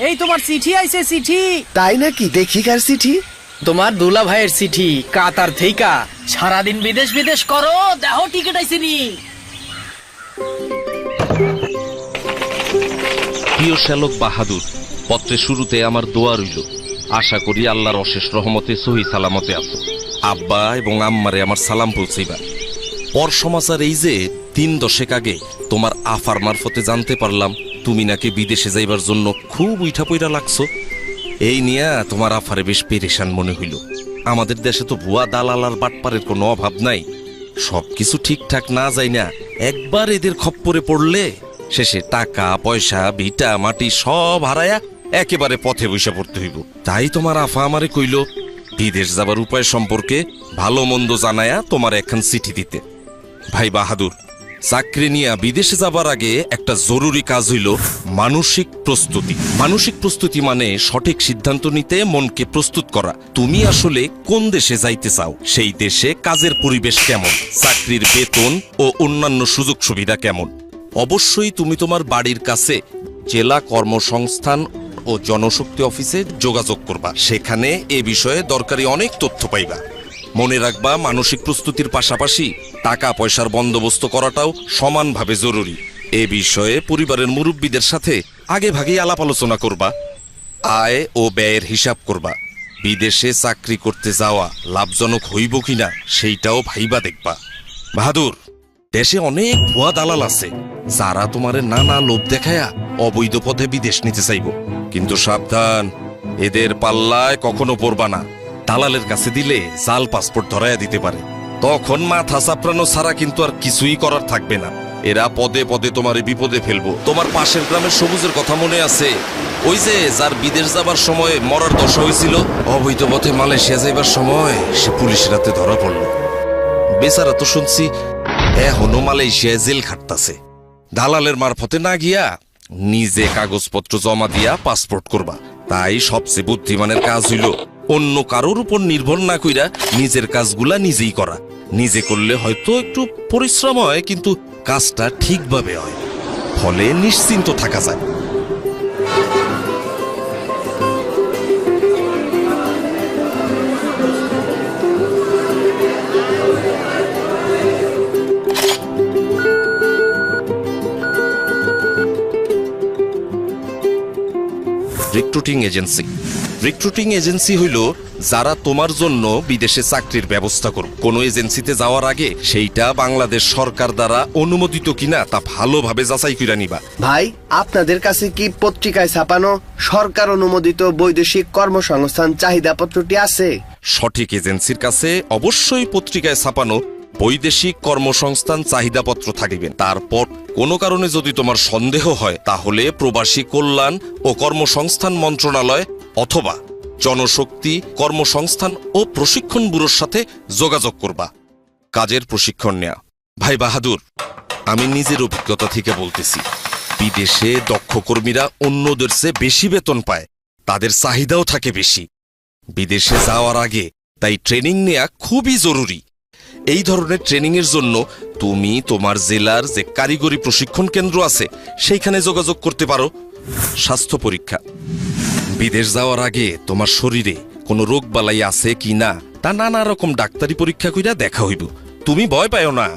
এই তোমার চিঠি আইছে চিঠি। তাই নাকি? দেখি কার চিঠি? তোমার দুলা ভাইয়ের চিঠি কাতার থেইকা। সারাদিন বিদেশ বিদেশ করো, দেখো টিকিট আইছে নি। প্রিয় শ্যালক বাহাদুর, পত্রের শুরুতে আমার দোয়া রইল। আশা করি আল্লাহর অশেষ রহমতে সহি সালামতে আছো। আব্বা এবং আম্মারে আমার সালাম পৌঁছাইবা। পর সমাচার এই যে 3 দশক আগে তোমার আফার মারফতে জানতে পারলাম তুমি নাকি বিদেশে যাইবার জন্য খুব উইঠা পইরা লাগছো। এই নিয়ে তোমার আফারে বেশ পেরেশান মনে হইল। আমাদের দেশে তো ভুয়া দালাল আর বাটপারের কোনো অভাব নাই। সবকিছু ঠিকঠাক না যাই না একবার এদের খপ্পরে পড়লে শেষে টাকা পয়সা ভিটা মাটি সব হারায়া একেবারে পথে বসে পড়তে হইব। তাই তোমার আফা আমারে কইল বিদেশ যাবার উপায় সম্পর্কে ভালো মন্দ জানায়া তোমার এখন চিঠি দিতে। ভাই বাহাদুর, চাকরি নিয়ে বিদেশে যাবার আগে একটা জরুরি কাজ হইল মানসিক প্রস্তুতি। মানসিক প্রস্তুতি মানে সঠিক সিদ্ধান্ত নিতে মনকে প্রস্তুত করা। তুমি আসলে কোন দেশে যাইতে চাও, সেই দেশে কাজের পরিবেশ কেমন, চাকরির বেতন ও অন্যান্য সুযোগ সুবিধা কেমন। অবশ্যই তুমি তোমার বাড়ির কাছে জেলা কর্মসংস্থান ও জনশক্তি অফিসে যোগাযোগ করবা। সেখানে এ বিষয়ে দরকারি অনেক তথ্য পাইবা। মনে রাখবা, মানসিক প্রস্তুতির পাশাপাশি টাকা পয়সার বন্দোবস্ত করাটাও সমানভাবে জরুরি। এ বিষয়ে পরিবারের মুরব্বীদের সাথে আগে ভাগেই আলাপ আলোচনা করবা। আয় ও ব্যয়ের হিসাব করবা। বিদেশে চাকরি করতে যাওয়া লাভজনক হইব কিনা সেইটাও ভাইবা দেখবা। বাহাদুর, দেশে অনেক ভুয়া দালাল আছে যারা তোমারে নানা লোভ দেখায়া অবৈধ পথে বিদেশ নিতে চাইব। কিন্তু সাবধান, এদের পাল্লায় কখনো পড়বা না। দালালের কাছে দিলে জাল পাসপোর্ট ধরাইয়া দিতে পারে। তখন মাথা চাপড়ানো ছাড়া কিন্তু আর কিছুই করার থাকবে না। এরা পদে পদে তোমার বিপদে ফেলবো। তোমার পাশের গ্রামের সবুজের কথা মনে আছে? ওই যে যার বিদেশ যাবার সময় মরার দশা হয়েছিল, অবৈধ পথে মালয়েশিয়া যাইবার সময় সে পুলিশের হাতে ধরা পড়লো। বেচারা তো শুনছি এখনো মালয়েশিয়ায় জেল খাটতাছে। দালালের মারফতে না গিয়া নিজে কাগজপত্র জমা দিয়া পাসপোর্ট করবা। তাই সবচেয়ে বুদ্ধিমানের কাজ হইল অন্য কারোর উপর নির্ভর না কইরা নিজের কাজগুলা নিজেই করা। নিজে করলে হয়তো একটু পরিশ্রম হয়, কিন্তু কাজটা ঠিকভাবে হয়, ফলে নিশ্চিন্ত থাকা যায়। Recruiting agency. রিক্রুটিং এজেন্সি হইল যারা তোমার জন্য বিদেশে চাকরির ব্যবস্থা করবে। কোনো এজেন্সিতে যাওয়ার আগে সেইটা বাংলাদেশ সরকার দ্বারা অনুমোদিত কিনা তা ভালোভাবে যাচাই করে নিবা। ভাই, আপনাদের কাছে কি পত্রিকায় ছাপানো সরকার অনুমোদিত বৈদেশিক কর্মসংস্থান চাহিদাপত্রটি আছে? সঠিক এজেন্সির কাছে অবশ্যই পত্রিকায় ছাপানো বৈদেশিক কর্মসংস্থান চাহিদাপত্র থাকিবে। তারপর কোনো কারণে যদি তোমার সন্দেহ হয়, তাহলে প্রবাসী কল্যাণ ও কর্মসংস্থান মন্ত্রণালয় অথবা জনশক্তি কর্মসংস্থান ও প্রশিক্ষণ ব্যুরোর সাথে যোগাযোগ করবা। কাজের প্রশিক্ষণ নেয়া। ভাই বাহাদুর, আমি নিজের অভিজ্ঞতা থেকে বলতেছি, বিদেশে দক্ষ কর্মীরা অন্যদের চেয়ে বেশি বেতন পায়, তাদের চাহিদাও থাকে বেশি। বিদেশে যাওয়ার আগে তাই ট্রেনিং নেয়া খুবই জরুরি। এই ধরনের ট্রেনিং এর জন্য তুমি তোমার জেলার যে কারিগরি প্রশিক্ষণ কেন্দ্র আছে সেইখানে যোগাযোগ করতে পারো। স্বাস্থ্য পরীক্ষা। বিদেশ যাওয়ার আগে তোমার শরীরে কোনো রোগ বালাই আছে কি না তা নানা রকম ডাক্তারি পরীক্ষা কইরা দেখা হইব। তুমি ভয় পাও না।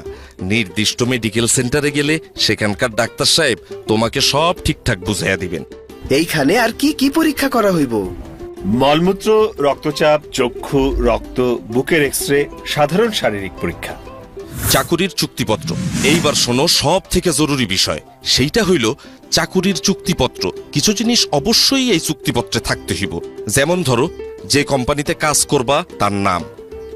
নির্দিষ্ট মেডিকেল সেন্টারে গেলে সেখানকার ডাক্তার সাহেব তোমাকে সব ঠিকঠাক বুঝাইয়া দিবেন। এইখানে আর কি কি পরীক্ষা করা হইব? মলমূত্র, রক্তচাপ, চক্ষু, রক্ত, বুকের এক্সরে, সাধারণ শারীরিক পরীক্ষা। চাকুরির চুক্তিপত্র। এইবার শোনো সব থেকে জরুরি বিষয়, সেইটা হইল চাকুরির চুক্তিপত্র। কিছু জিনিস অবশ্যই এই চুক্তিপত্রে থাকতে হইব। যেমন ধরো, যে কোম্পানিতে কাজ করবা তার নাম,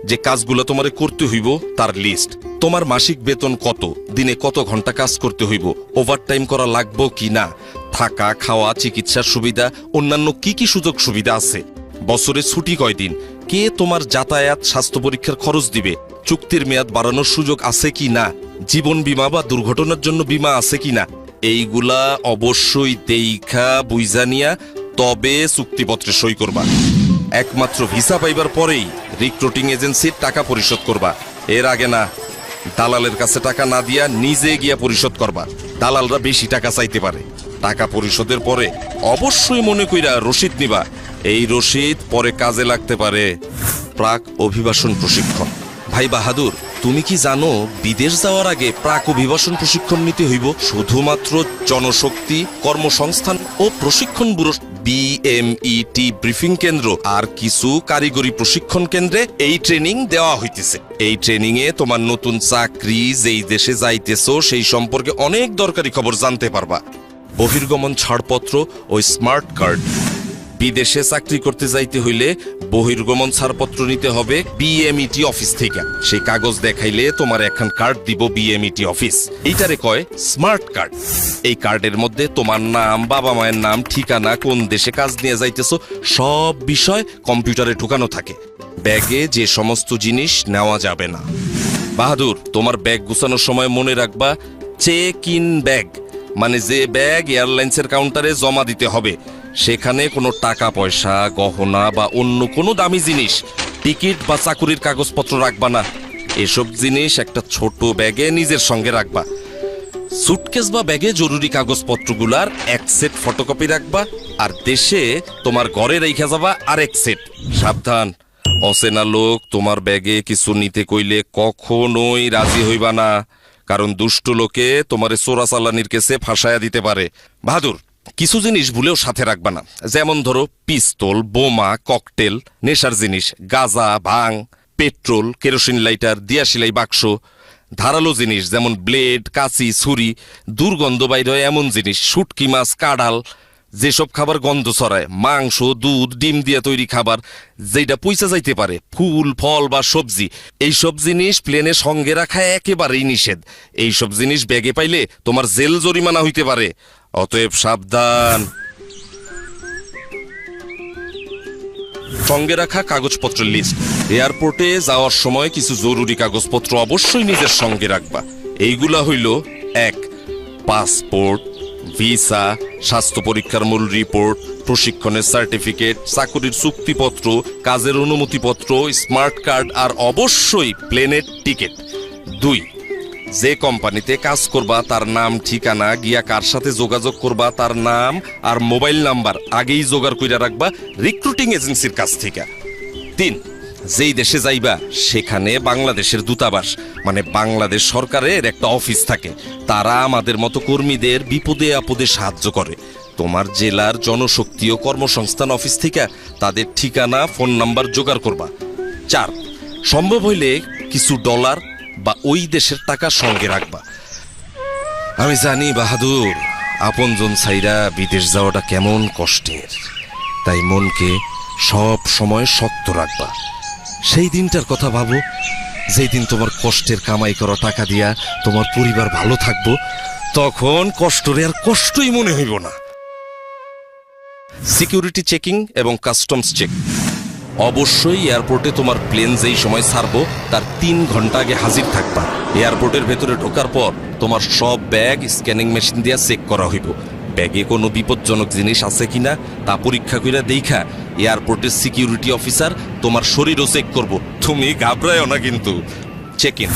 যে কাজগুলো তোমারে করতে হইব তার লিস্ট, তোমার মাসিক বেতন কত, দিনে কত ঘন্টা কাজ করতে হইব, ওভারটাইম করা লাগবো কি না, থাকা খাওয়া চিকিৎসার সুবিধা, অন্যান্য কি কি সুযোগ সুবিধা আছে, বছরে ছুটি কয়দিন, কে তোমার যাতায়াত স্বাস্থ্য পরীক্ষার খরচ দিবে, চুক্তির মেয়াদ বাড়ানোর সুযোগ আছে কি না, জীবন বীমা বা দুর্ঘটনার জন্য বীমা আছে কিনা, এইগুলা অবশ্যই দেখা বুঝা নিয়া তবে চুক্তিপত্রে সই করবা। একমাত্র ভিসা পাইবার পরেই রিক্রুটিং এজেন্সির টাকা পরিশোধ করবা। এর আগে না। দালালের কাছে টাকা না দিয়া নিজে গিয়া পরিশোধ করবা। দালালরা বেশি টাকা চাইতে পারে। টাকা পরিশোধের পরে অবশ্যই মনে কইরা রসিদ নিবা। এই রসিদ পরে কাজে লাগতে পারে। প্রাক অভিবাসন প্রশিক্ষণ। ভাই বাহাদুর, তুমি কি জানো বিদেশ যাওয়ার আগে প্রাক অভিবাসন প্রশিক্ষণ নিতে হইব? শুধুমাত্র জনশক্তি কর্মসংস্থান ও প্রশিক্ষণ ব্যুরো বিএমইটি ব্রিফিং কেন্দ্র আর কিছু কারিগরি প্রশিক্ষণ কেন্দ্রে এই ট্রেনিং দেওয়া হইতেছে। এই ট্রেনিং এ তোমার নতুন চাকরি, যেই দেশে যাইতেছো সেই সম্পর্কে অনেক দরকারি খবর জানতে পারবা। বহির্গমন ছাড়পত্র ও স্মার্ট কার্ড। বিদেশে চাকরি করতে যাইতে হইলে বহির্গমন ছাড়পত্র নিতে হবে বিএমইটি অফিস থেকে। সেই কাগজ দেখাইলে তোমার এখন কার্ড দিব বিএমইটি অফিস। এইটারে কয় স্মার্ট কার্ড। এই কার্ডের মধ্যে তোমার নাম, বাবা মায়ের নাম, ঠিকানা, কোন দেশে কাজ নিয়ে যাইতেছো সব বিষয় কম্পিউটারে ঢুকানো থাকে। ব্যাগে যে সমস্ত জিনিস নেওয়া যাবে না। বাহাদুর, তোমার ব্যাগ গুছানোর সময় মনে রাখবা চেক ইন ব্যাগ, মানে যে ব্যাগ এয়ারলাইন্সের কাউন্টারে জমা দিতে হবে সেখানে কোনো টাকা পয়সা, গহনা বা অন্য কোনো দামি জিনিস, টিকিট বা চাকুরির কাগজপত্র রাখবা না। এসব জিনিস একটা ছোট ব্যাগে নিজের সঙ্গে রাখবা। সুটকেস বা ব্যাগে জরুরি কাগজপত্রগুলার এক সেট ফটোকপি রাখবা, আর দেশে তোমার ঘরে রেখে যাবা আরেক সেট। সাবধান, অচেনা লোক তোমার ব্যাগে কিছু নিতে কইলে কখনোই রাজি হইবা না, কারণ দুষ্ট লোকে তোমারে চোরাচালানির কেসে ফাঁসায়া দিতে পারে। বাহাদুর, কিছু জিনিস ভুলেও সাথে রাখবা না। যেমন ধরো পিস্তল, বোমা, ককটেল, নেশার জিনিস, গাঁজা, ভাং, পেট্রোল, কেরোসিন লাইটার, দিয়াশিলাই বাক্স, ধারালো জিনিস যেমন ব্লেড, কাঁচি, ছুরি, দুর্গন্ধ বাইর হয় এমন জিনিস, শুটকি মাছ, কাঁড়াল, যেসব খাবার গন্ধ ছড়ায়, মাংস, দুধ, ডিম দিয়ে তৈরি খাবার যেটা পয়সা যাইতে পারে, ফুল, ফল বা সবজি, এইসব জিনিস প্লেনে সঙ্গে রাখা একেবারেই নিষেধ। এইসব জিনিস ব্যাগে পাইলে তোমার জেল জরিমানা হইতে পারে। অতএব সাবধান। সঙ্গে রাখা কাগজপত্রের লিস্ট। এয়ারপোর্টে যাওয়ার সময় কিছু জরুরি কাগজপত্র অবশ্যই নিজের সঙ্গে রাখবা। এইগুলা হইল: 1. পাসপোর্ট, ভিসা, স্বাস্থ্য পরীক্ষার মূল রিপোর্ট, প্রশিক্ষণের সার্টিফিকেট, চাকরির চুক্তিপত্র, কাজের অনুমতিপত্র, স্মার্ট কার্ড, আর অবশ্যই প্লেনের টিকিট। 2. যে কোম্পানিতে কাজ করবা তার নাম, ঠিকানা, গিয়া কার সাথে যোগাযোগ করবা তার নাম আর মোবাইল নাম্বার আগেই জোগাড় কইরা রাখবা রিক্রুটিং এজেন্সির কাছ থেকে। 3. যেই দেশে যাইবা সেখানে বাংলাদেশের দূতাবাস, মানে বাংলাদেশ সরকারের একটা অফিস থাকে। তারা আমাদের মতো কর্মীদের বিপদে আপদে সাহায্য করে। তোমার জেলার জনশক্তি ও কর্মসংস্থান অফিস থেকে তাদের ঠিকানা, ফোন নাম্বার জোগাড় করবা। 4. সম্ভব হইলে কিছু ডলার বা ওই দেশের টাকা সঙ্গে রাখবা। আমি জানি বাহাদুর, আপনজন ছাইরা বিদেশ যাওয়াটা কেমন কষ্টের, তাই মনকে সব সময় শক্ত রাখবা। সেই দিনটার কথা ভাবো যেই দিন তোমার কষ্টের কামাই করা টাকা দিয়া তোমার পরিবার ভালো থাকবো, তখন কষ্টরে আর কষ্টই মনে হইব না। সিকিউরিটি চেকিং এবং কাস্টমস চেক। অবশ্যই এয়ারপোর্টে তোমার প্লেন যেই সময় ছাড়বো তার 3 ঘন্টা আগে হাজির থাকবা। এয়ারপোর্টের ভেতরে ঢোকার পর তোমার সব ব্যাগ স্ক্যানিং মেশিন দিয়ে চেক করা হইব। ব্যাগে কোনো বিপজ্জনক জিনিস আছে কিনা তা পরীক্ষা কইরা দেখা এয়ারপোর্টের সিকিউরিটি অফিসার তোমার শরীরও চেক করব। তুমি ঘাবড়ায়ও না কিন্তু। Check in.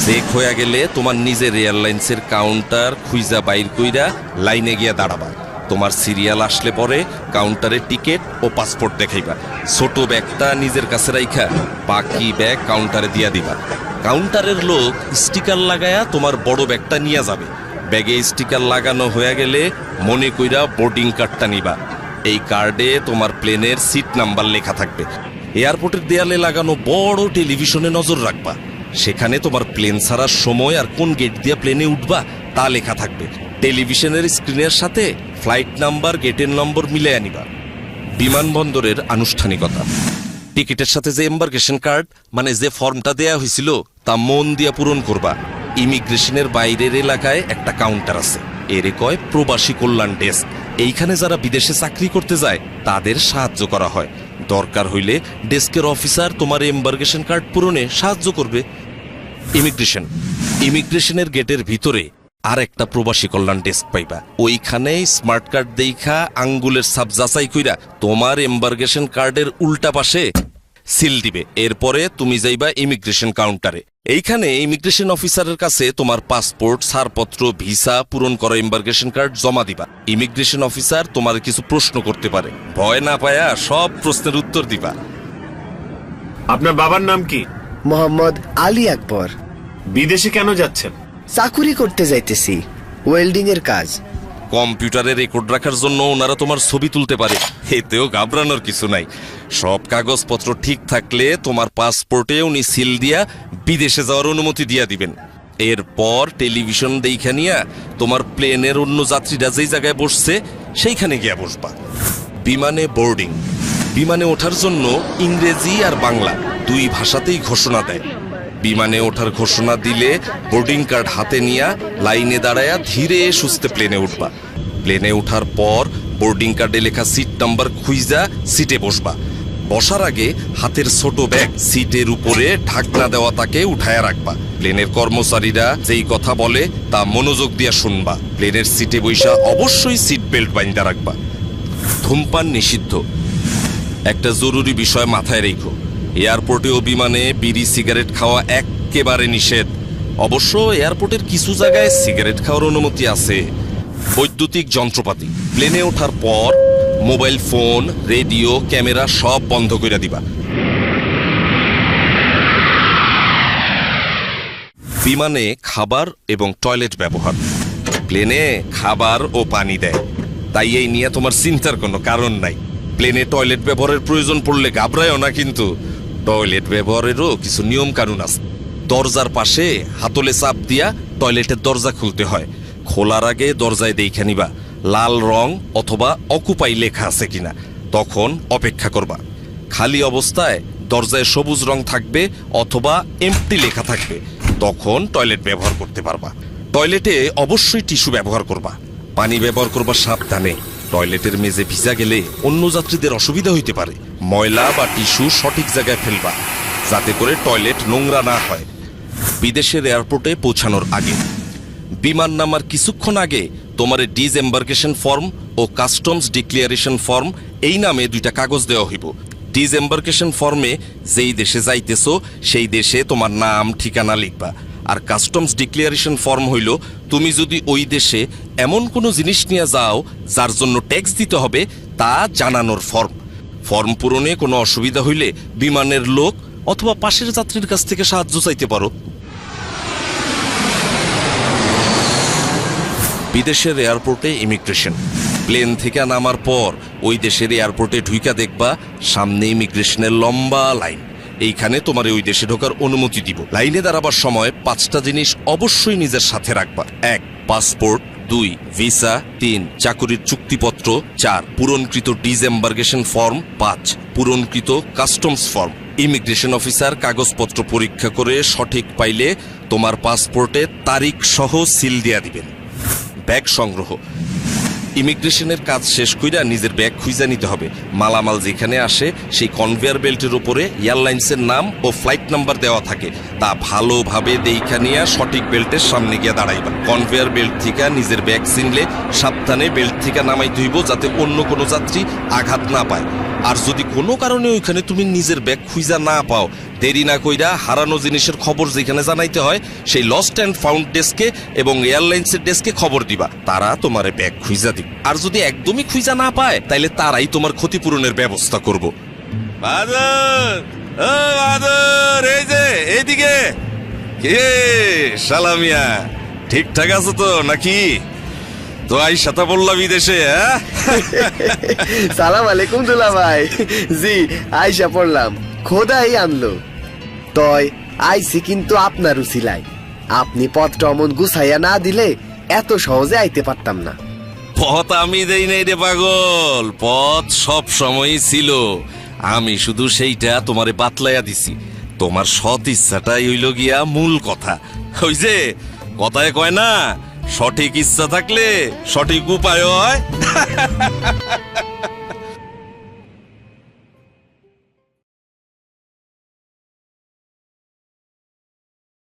চেক হয়ে গেলে তোমার নিজের এয়ারলাইন্সের কাউন্টার খুঁজা বাইর কইরা লাইনে গিয়া দাঁড়াবা। তোমার সিরিয়াল আসলে পরে কাউন্টারে টিকিট ও পাসপোর্ট দেখাইবা। ছোট ব্যাগটা নিজের কাছে রাইখা বাকি ব্যাগ কাউন্টারে দিয়া দিবা। কাউন্টারের লোক স্টিকার লাগায়া তোমার বড় ব্যাগটা নিয়ে যাবে। ব্যাগে স্টিকার লাগানো হয়ে গেলে মনে কইরা বোর্ডিং কার্ডটা নিবা। এই কার্ডে তোমার প্লেনের সিট নাম্বার লেখা থাকবে। এয়ারপোর্টের দেয়ালে লাগানো বড় টেলিভিশনে নজর রাখবা। সেখানে তোমার প্লেন ছাড়ার সময় আর কোন গেট দিয়ে প্লেনে উঠবা তা লেখা থাকবে। টেলিভিশনের স্ক্রিনের সাথে ফ্লাইট নাম্বার, গেটের নম্বর মিলে আনিবা। বিমানবন্দরের আনুষ্ঠানিকতা। টিকিটের সাথে যে এম্বার্কেশন কার্ড, মানে যে ফর্মটা দেয়া হয়েছিল, তা মন দিয়া পূরণ করবা। ইমিগ্রেশনের বাইরের এলাকায় একটা কাউন্টার আছে, এরে কয় প্রবাসী কল্যাণ ডেস্ক। এইখানে যারা বিদেশে চাকরি করতে যায় তাদের সাহায্য করা হয়। দরকার হইলে ডেস্কের অফিসার তোমার এম্বার্কেশন কার্ড পূরণে সাহায্য করবে। ইমিগ্রেশনের গেটের ভিতরে আর একটা প্রবাসী কল্যাণ ডেস্ক পাইবা। ওইখানে স্মার্ট কার্ড দেখা আঙ্গুলের ছাপ যাচাই কইরা তোমার এম্বার্কেশন কার্ডের উল্টা পাশে সিল দিবে। এরপরে তুমি যাইবা ইমিগ্রেশন কাউন্টারে। এইখানে ইমিগ্রেশন অফিসারের কাছে তোমার পাসপোর্ট, ছাড়পত্র, ভিসা, পূরণ করা ইমিগ্রেশন কার্ড জমা দিবা। ইমিগ্রেশন অফিসার তোমার কিছু প্রশ্ন করতে পারে, ভয় না পায়া সব প্রশ্নের উত্তর দিবা। আপনার বাবার নাম কি? মোহাম্মদ আলী আকবর। বিদেশে কেন যাচ্ছেন? চাকুরি করতে যাইতেছি, ওয়েল্ডিং এর কাজ। কম্পিউটারে রেকর্ড রাখার জন্য ওনারা তোমার ছবি তুলতে পারে, এতেও ঘাবড়ানোর কিছু নাই। সব কাগজপত্র ঠিক থাকলে তোমার পাসপোর্টে উনি সিল দিয়া বিদেশে যাওয়ার অনুমতি দিয়া দিবেন। এরপর টেলিভিশন দেখা নিয়া তোমার প্লেনের অন্য যাত্রীরা যেই জায়গায় বসছে সেইখানে গিয়া বসবা। বিমানে বোর্ডিং। বিমানে ওঠার জন্য ইংরেজি আর বাংলা দুই ভাষাতেই ঘোষণা দেয়। বিমানে ওঠার ঘোষণা দিলে বোর্ডিং কার্ড হাতে নিয়া লাইনে দাঁড়ায়া ধীরে সুস্থে প্লেনে উঠবা। প্লেনে ওঠার পর বোর্ডিং কার্ডে লেখা সিট নাম্বার খুঁজা সিটে বসবা। বসার আগে হাতের ছোট ব্যাগ সিটের উপরে ঢাকনা দেওয়া তাকে উঠায়া রাখবা। প্লেনের কর্মচারীরা যেই কথা বলে তা মনোযোগ দিয়া শুনবা। প্লেনের সিটে বৈশা অবশ্যই সিট বেল্ট বাইন্ধা রাখবা। ধূমপান নিষিদ্ধ। একটা জরুরি বিষয় মাথায় রেখো, এয়ারপোর্টে ও বিমানে বিড়ি সিগারেট খাওয়া একেবারে নিষেধ। অবশ্য এয়ারপোর্টের কিছু জায়গায় সিগারেট খাওয়ার অনুমতি আছে। বৈদ্যুতিক যন্ত্রপাতি। প্লেনে ওঠার পর মোবাইল ফোন, রেডিও, ক্যামেরা সব বন্ধ করে দিবা। বিমানে খাবার এবং টয়লেট ব্যবহার। প্লেনে খাবার ও পানি দেয়, তাই এই নিয়ে তোমার চিন্তার কোনো কারণ নাই। প্লেনে টয়লেট ব্যবহারের প্রয়োজন পড়লে ঘাবড়ায়ও না, কিন্তু টয়লেট ব্যবহারেরও কিছু নিয়ম কানুন আছে। দরজার পাশে হাতলে চাপ দিয়া টয়লেটের দরজা খুলতে হয়। খোলার আগে দরজায় দেখে নিবা লাল রং অথবা অকুপাই লেখা আছে কিনা, তখন অপেক্ষা করবা। খালি অবস্থায় দরজায় সবুজ রং থাকবে অথবা এমটি লেখা থাকবে, তখন টয়লেট ব্যবহার করতে পারবা। টয়লেটে অবশ্যই টিস্যু ব্যবহার করবা। পানি ব্যবহার করবা সাবধানে। টয়লেটের মেঝে ভিজা গেলে অন্য যাত্রীদের অসুবিধা হইতে পারে। ময়লা বা টিস্যু সঠিক জায়গায় ফেলবা, যাতে করে টয়লেট নোংরা না হয়। বিদেশের এয়ারপোর্টে পৌঁছানোর আগে, বিমান নামার কিছুক্ষণ আগে তোমার ডিসএম্বার্কেশন ফর্ম ও কাস্টমস ডিক্লিয়ারেশন ফর্ম এই নামে দুইটা কাগজ দেওয়া হইব। ডিসএম্বার্কেশন ফর্মে যেই দেশে যাইতেছো সেই দেশে তোমার নাম ঠিকানা লিখবা, আর কাস্টমস ডিক্লিয়ারেশন ফর্ম হইল তুমি যদি ওই দেশে এমন কোনো জিনিস নিয়ে যাও যার জন্য ট্যাক্স দিতে হবে তা জানানোর ফর্ম। ফর্ম পূরণে কোনো অসুবিধা হইলে বিমানের লোক অথবা পাশের যাত্রীর কাছ থেকে সাহায্য চাইতে পারো। বিদেশের এয়ারপোর্টে ইমিগ্রেশন। প্লেন থেকে নামার পর ওই দেশের এয়ারপোর্টে ঢুইকা দেখবা সামনে ইমিগ্রেশনের লম্বা লাইন। এইখানে তোমার ওই দেশে ঢোকার অনুমতি দিব। লাইনে দাঁড়াবার সময় 5টা জিনিস অবশ্যই নিজের সাথে রাখবা। 1. পাসপোর্ট। 2. ভিসা। 3. চাকুরির চুক্তিপত্র। 4. পূরণকৃত ডিসএম্বার্কেশন ফর্ম। 5. পূরণকৃত কাস্টমস ফর্ম। ইমিগ্রেশন অফিসার কাগজপত্র পরীক্ষা করে সঠিক পাইলে তোমার পাসপোর্টে তারিখ সহ সিল দিয়া দিবেন। ব্যাগ সংগ্রহ। ইমিগ্রেশনের কাজ শেষ কইরা নিজের ব্যাগ খুঁজে নিতে হবে। মালামাল যেখানে আসে সেই কনভেয়ার বেল্টের উপরে এয়ারলাইন্সের নাম ও ফ্লাইট নাম্বার দেওয়া থাকে, তা ভালোভাবে দেখা নিয়ে সঠিক বেল্টের সামনে গিয়ে দাঁড়াইবা। কনভেয়ার বেল্ট থেকে নিজের ব্যাগ চিনলে সাবধানে বেল্ট থেকে নামাইতে হইব, যাতে অন্য কোনো যাত্রী আঘাত না পায়। আর যদি কোনো কারণে ওইখানে তুমি নিজের ব্যাগ খুঁজা না পাও, দেরি না কইরা হারানো জিনিসের খবর যেখানে জানাইতে হয় সেই লস্ট অ্যান্ড ফাউন্ড ডেস্কে এবং এয়ারলাইন্সের ডেস্কে খবর দিবা, তারা তোমার ব্যাগ খুঁজা দিবে। আর যদি একদমই খুঁজা না পায় তাইলে তারাই তোমার ক্ষতিপূরণের ব্যবস্থা করব। এই যে এইদিকে কে সালামিয়া, ঠিকঠাক আছো তো নাকি? তো আইসাতা বললা বিদেশে? সালাম আলাইকুম দুলা ভাই। জি আইসা পড়লাম, খোদাই আনলো। তয় আইসি কিন্তু আপনার উছিলাই। আপনি পথটা অমন গুছাইয়া না দিলে এত সহজে আইতে পারতাম না। পথ আমি দেই নাই রে পাগল, পথ সব সময়ই ছিল। আমি শুধু সেইটা তোমারে বাতলাইয়া দিছি। তোমার সৎ ইচ্ছাটাই হইল গিয়া মূল কথা। ওই যে কথায় কয় না, সঠিক ইচ্ছা থাকলে সঠিক উপায় হয়।